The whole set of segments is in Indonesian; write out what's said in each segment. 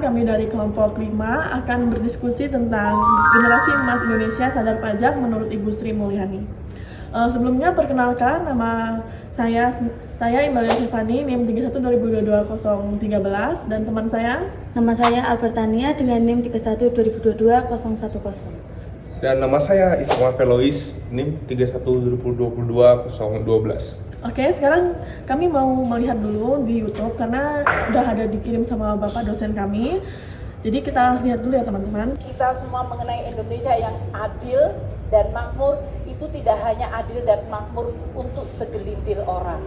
kami dari kelompok 5 akan berdiskusi tentang generasi emas Indonesia sadar pajak menurut Ibu Sri Mulyani. Sebelumnya perkenalkan, nama saya Imelda Sifani, NIM 312022-013, dan teman saya. Nama saya Albertania dengan NIM 312022-010. Dan nama saya Ismail Velois, NIM 312022-012. Oke, sekarang kami mau melihat dulu di YouTube karena udah ada dikirim sama Bapak dosen kami. Jadi kita lihat dulu ya teman-teman. Kita semua mengenai Indonesia yang adil dan makmur, itu tidak hanya adil dan makmur untuk segelintir orang.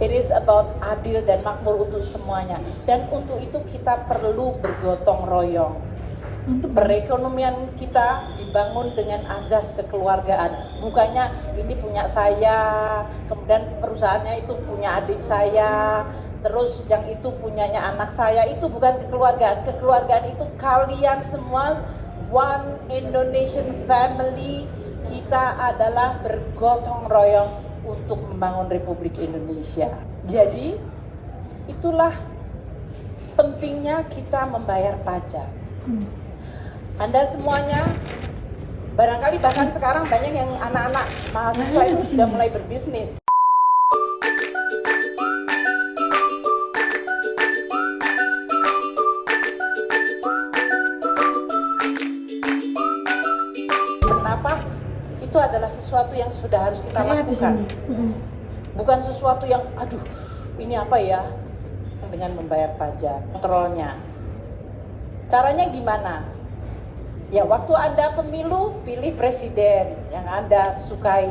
It is about adil dan makmur untuk semuanya. Dan untuk itu kita perlu bergotong royong. Perekonomian kita dibangun dengan azas kekeluargaan. Bukannya ini punya saya, kemudian perusahaannya itu punya adik saya, terus yang itu punyanya anak saya. Itu bukan kekeluargaan. Kekeluargaan itu kalian semua, one Indonesian family. Kita adalah bergotong royong untuk membangun Republik Indonesia. Jadi itulah pentingnya kita membayar pajak. Anda semuanya, barangkali bahkan sekarang banyak yang anak-anak mahasiswa itu sudah mulai berbisnis. Bernapas itu adalah sesuatu yang sudah harus kita lakukan. Bukan sesuatu yang, aduh, ini apa ya? Dengan membayar pajak, kontrolnya. Caranya gimana? Ya, waktu Anda pemilu, pilih presiden yang Anda sukai.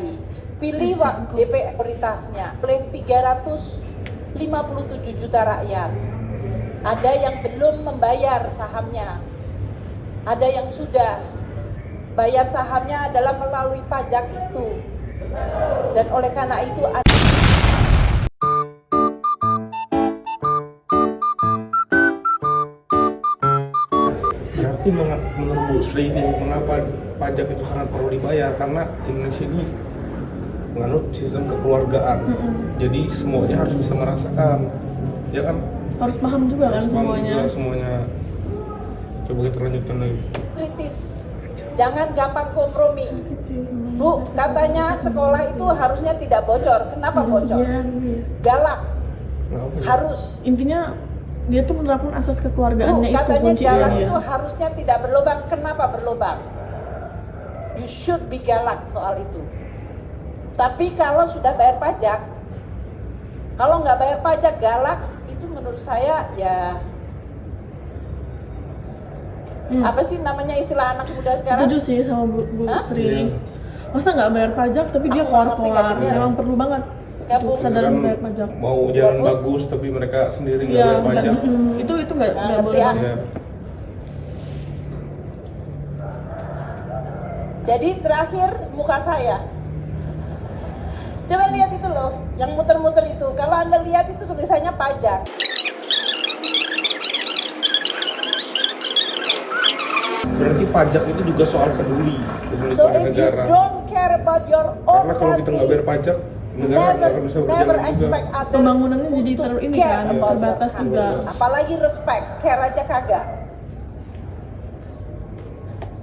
Pilih DPR prioritasnya oleh 357 juta rakyat. Ada yang belum membayar sahamnya. Ada yang sudah. Bayar sahamnya adalah melalui pajak itu. Dan oleh karena itu menurut Bu Sri ini mengapa pajak itu sangat perlu dibayar, karena Indonesia ini menganut sistem kekeluargaan. Jadi semuanya harus bisa merasakan, ya kan? Harus paham juga kan semuanya. Coba kita lanjutkan lagi. kritis. Jangan gampang kompromi. Bu, katanya sekolah itu harusnya tidak bocor. Kenapa bocor? Galak. Harus. Intinya dia tuh menerapkan asas kekeluargaannya. Bu, katanya jalan ya. itu harusnya tidak berlubang. Kenapa berlubang? You should be galak soal itu. Tapi kalau sudah bayar pajak, kalau nggak bayar pajak galak, itu menurut saya ya apa sih namanya istilah anak muda sekarang? Setuju sih sama Bu Sri. Masa nggak bayar pajak tapi dia Aku ngerti keluar. kan, Memang perlu banget. Sadar bayar pajak. Mau jalan bagus tapi mereka sendiri nggak bayar pajak. Itu nggak boleh ya. banget. Jadi terakhir muka saya. Coba lihat itu loh, yang muter-muter itu. Kalau Anda lihat itu tulisannya pajak. Berarti pajak itu juga soal peduli So pada if you negara. don't care about your own Karena kalau kita nggak bayar country, pajak, negara nggak akan bisa never berjalan juga. expect other Pembangunannya jadi untuk ini care kan, about your terbatas country. juga. Apalagi respect, care aja kagak.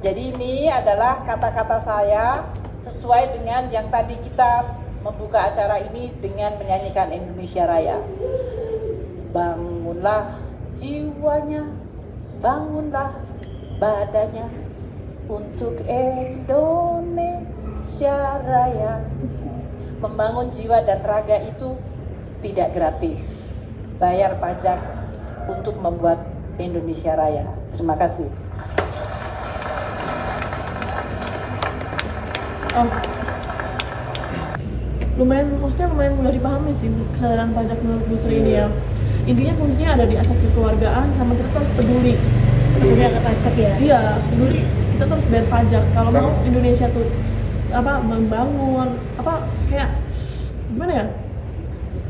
Jadi ini adalah kata-kata saya sesuai dengan yang tadi kita membuka acara ini dengan menyanyikan Indonesia Raya. Bangunlah jiwanya, bangunlah badannya untuk Indonesia Raya. Membangun jiwa dan raga itu tidak gratis. Bayar pajak untuk membuat Indonesia Raya. Terima kasih. Lumayan mudah dipahami sih kesadaran pajak menurut Bu Sri ini ya. Intinya kuncinya ada di asas kekeluargaan sama kita harus peduli. Peduli akan pajak ya? Iya, peduli. Kita tuh harus bayar pajak. Kalau mau Indonesia tuh membangun kayak gimana ya?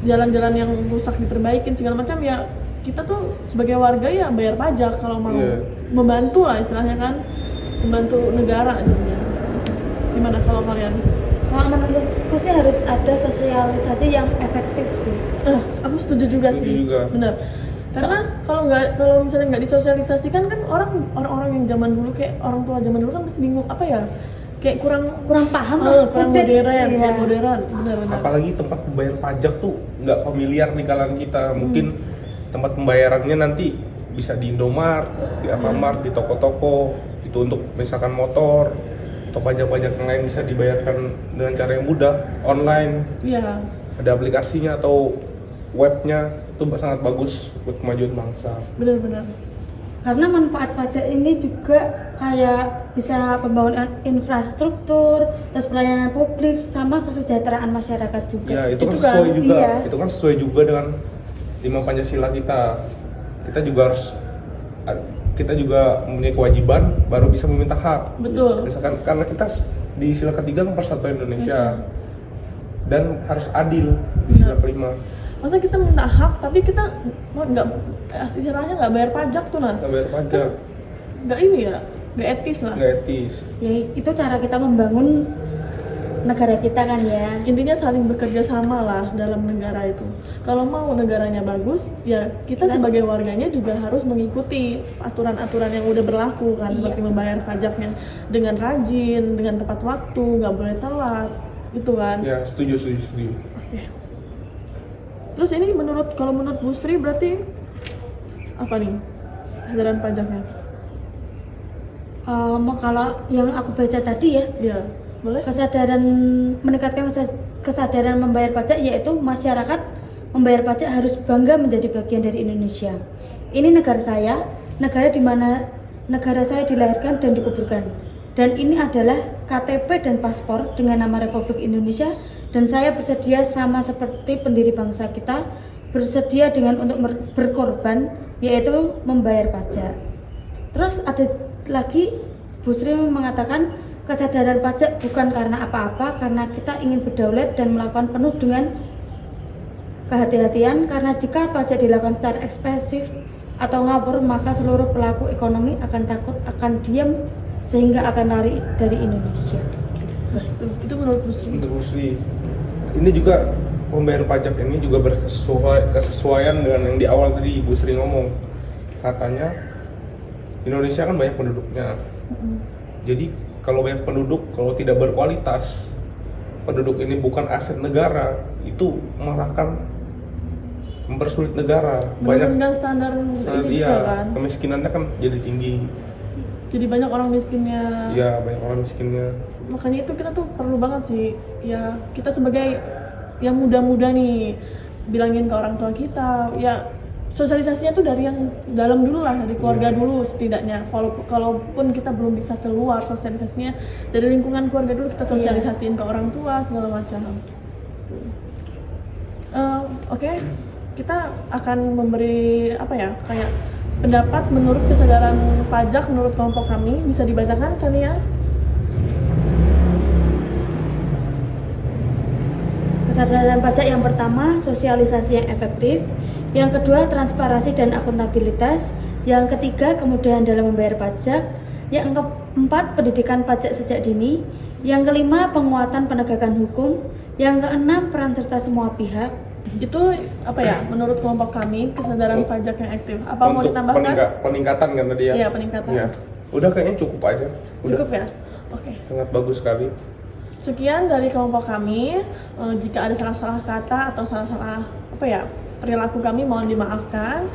Jalan-jalan yang rusak diperbaikin segala macam ya. Kita tuh sebagai warga ya bayar pajak kalau mau membantu lah istilahnya kan, membantu negara jadinya. Gimana kalau kalian? Kalau menurutku sih harus ada sosialisasi yang efektif sih. Aku setuju juga sih. Juga. Bener. Karena kalau misalnya nggak disosialisasikan kan orang-orang yang zaman dulu kayak orang tua zaman dulu kan pasti bingung apa ya, kayak kurang paham kurang modern, kurang modern, benar-benar. Apalagi tempat pembayar pajak tuh nggak familiar di kalangan kita. Mungkin tempat pembayarannya nanti bisa di Indomaret, di Alfamart, di toko-toko itu untuk misalkan motor atau pajak-pajak yang lain bisa dibayarkan dengan cara yang mudah online. Iya. Ada aplikasinya atau webnya, itu sangat bagus buat kemajuan bangsa. Benar-benar. Karena manfaat pajak ini juga kayak bisa pembangunan infrastruktur, terus pelayanan publik, sama kesejahteraan masyarakat juga. Ya, itu kan Itu sesuai kan, juga. iya. Itu kan sesuai juga dengan 5 Pancasila kita. Kita juga mempunyai kewajiban baru bisa meminta hak. Betul. Misalkan karena kita di sila ketiga kan persatuan Indonesia dan harus adil di sila kelima. Masa kita minta hak tapi kita nggak istilahnya nggak bayar pajak tuh nah? Kita bayar pajak, Nggak ini ya, nggak etis lah. nggak etis. Ya itu cara kita membangun negara kita kan ya. Intinya saling bekerja sama lah dalam negara itu. Kalau mau negaranya bagus, ya kita sebagai warganya juga harus mengikuti aturan-aturan yang udah berlaku kan, seperti membayar pajaknya dengan rajin, dengan tepat waktu, nggak boleh telat, itu kan. Ya, setuju. Oke. Terus ini kalau menurut Bu Sri berarti apa nih kesadaran pajaknya? Kalau yang aku baca tadi ya, Ya, boleh? meningkatkan kesadaran membayar pajak, yaitu masyarakat membayar pajak harus bangga menjadi bagian dari Indonesia. Ini negara saya, negara di mana negara saya dilahirkan dan dikuburkan. Dan ini adalah KTP dan paspor dengan nama Republik Indonesia, dan saya bersedia sama seperti pendiri bangsa kita, bersedia dengan untuk berkorban, yaitu membayar pajak. Terus ada lagi Bu Sri mengatakan kesadaran pajak bukan karena apa-apa, karena kita ingin berdaulat dan melakukan penuh dengan kehati-hatian, karena jika pajak dilakukan secara ekspresif atau ngawur, maka seluruh pelaku ekonomi akan takut, akan diam, sehingga akan lari dari Indonesia. Nah, itu menurut Bu Sri. Untuk Bu Sri, ini juga pembayar pajak ini juga berkesesuaian dengan yang di awal tadi Bu Sri ngomong. Katanya Indonesia kan banyak penduduknya. Jadi kalau banyak penduduk, kalau tidak berkualitas, penduduk ini bukan aset negara, itu malah kan mempersulit negara. Menurunkan standar ini juga kan. Kemiskinannya kan jadi tinggi. Jadi banyak orang miskinnya. Iya, banyak orang miskinnya. Makanya itu kita tuh perlu banget sih, ya kita sebagai yang muda-muda nih bilangin ke orang tua kita, ya sosialisasinya tuh dari yang dalam dulu lah, dari keluarga dulu setidaknya. Kalaupun kita belum bisa keluar, sosialisasinya dari lingkungan keluarga dulu, kita sosialisasiin ke orang tua segala macam. Oke. Kita akan memberi apa ya, kayak pendapat menurut kesadaran pajak menurut kelompok kami. Bisa dibacakan kan ya? Kesadaran pajak yang pertama, sosialisasi yang efektif. Yang kedua, transparansi dan akuntabilitas. Yang ketiga, kemudahan dalam membayar pajak. Yang keempat, pendidikan pajak sejak dini. Yang kelima, penguatan penegakan hukum. Yang keenam, peran serta semua pihak. Itu apa ya, menurut kelompok kami kesadaran pajak yang aktif. Apa mau ditambahkan? Peningkatan kan tadi ya? Iya, peningkatan. Ya. Udah kayaknya cukup aja. Cukup ya? Oke. Sangat bagus sekali. Sekian dari kelompok kami. Jika ada salah-salah kata atau salah-salah apa ya perilaku kami, mohon dimaafkan.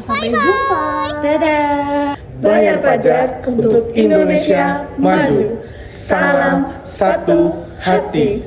Sampai jumpa. Dadah. Bayar pajak untuk Indonesia maju. Salam satu hati.